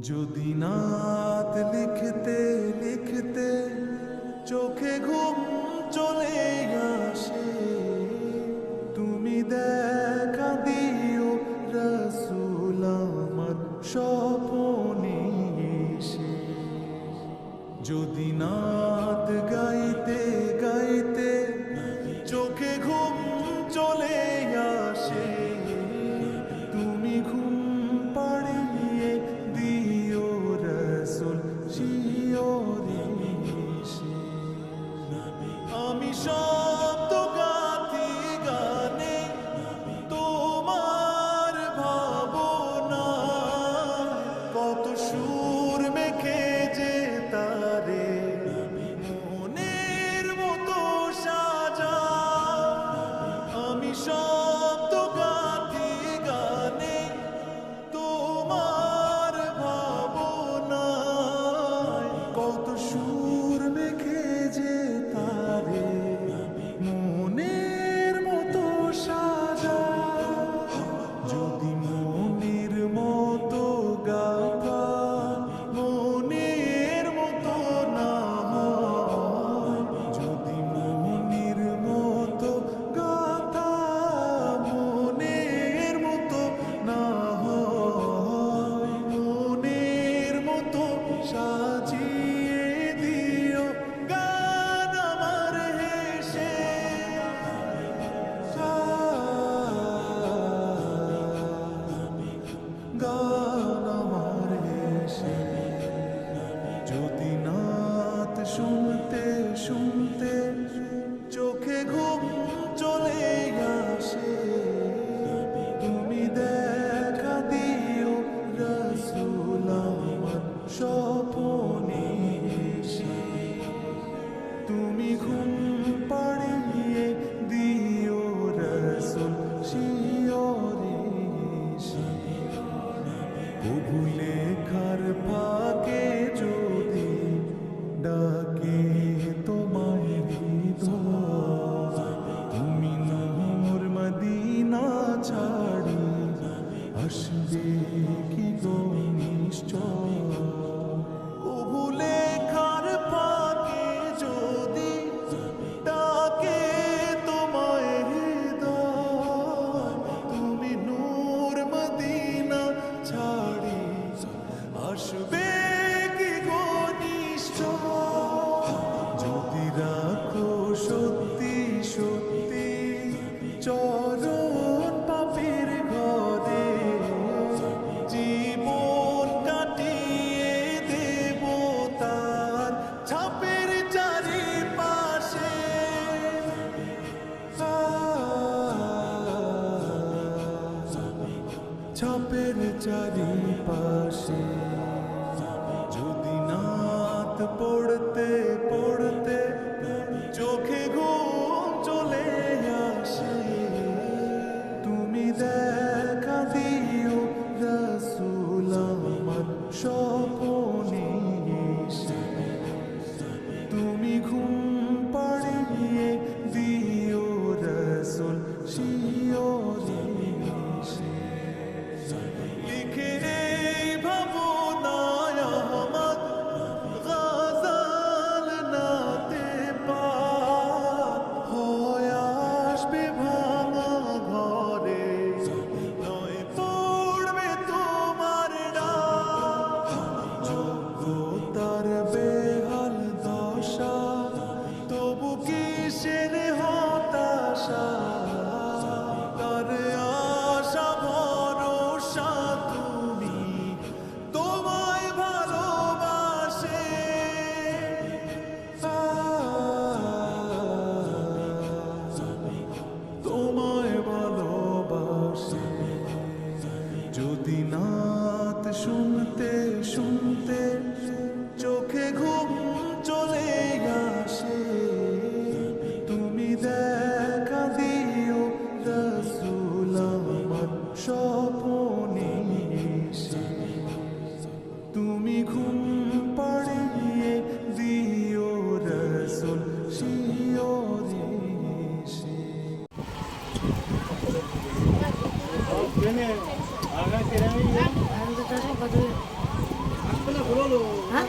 যদি নাত লিখতে লিখতে চোখে ঘুম চলে আসে, তুমি দেখা দিও রাসূল আমার স্বপ্নে এসে। যদি নাত গাইতে গাইতে চোখে ঘুম চলে আসে, তুমি ঘুম পাড়িয়ে দিও রাসূল শিয়রে এসে। আমি শব্দ গাথি গানে তোমার ভাবনা, কত সুর মেখে যে তারে মনের মতো সাজা। আমি শব্দ গাথি গানে তোমার ভাবনা, কত সুর মেখে যে তারে মনের মতো সাজা। যদি মনের মতো গাথা মনের মতো না হয়, যদি মনের মতো গাথা মনের মতো না হয়, মনের মতো সাজিয়ে দিও গান আমার হেসে। গান আমার হেসে। যদি নাত শুনতে শুনতে চোখে ঘুম চলে আসে, তুমি দেখা দিও রাসূল আমার স্বপ্নে এসে। তুমি ঘুম পাড়িয়ে দিও রাসূল শিয়রে এসে। কবু লেখার ফাঁকে যদি ডাকে তোমায় হৃদয়, তুমি নূর মদিনা ছাড়ি আসবে কি গো নিশ্চয়। কবু লেখার ফাঁকে যদি ডাকে তোমায় হৃদয়, তুমি নূর মদিনা ছাড়ি আসবে কি গো নিশ্চয়। যদি রাখো সত্যি সত্যি চরণ পাপের ঘরে, জীবন কাটিয়ে দেব তার ছাপের চারিপাশে। ছাপের চারিপাশে। যদি নাত পড়তে পড়তে চোখে ঘুম চলে আসে, তুমি দেখা দিও রাসূল আমার স্বপ্নে এসে। তুমি ঘুম পাড়িয়ে দিও রাসূল শিয়রে এসে। লিখে এই ভাবনায় আহমদ গাজাল নাতে পার হয়ে আসবে ভাঙা ঘরে, নয় পড়বে তোমার ডাক। যোগ্যতার বেহাল দশা, তবু কিসের হতাশা, তার আশা ভরসা তুমি তোমায় ভালোবাসে। তোমায় ভালোবাসে। যদি নাত শুনতে শুনতে চোখে ঘুম চলে আসে, তুমি দেখা দিও রাসূল আমার স্বপ্নে এসে। তুমি ঘুম পাড়িয়ে দিও রাসূল শিয়রে এসে। Viene, haga que era হ্যাঁ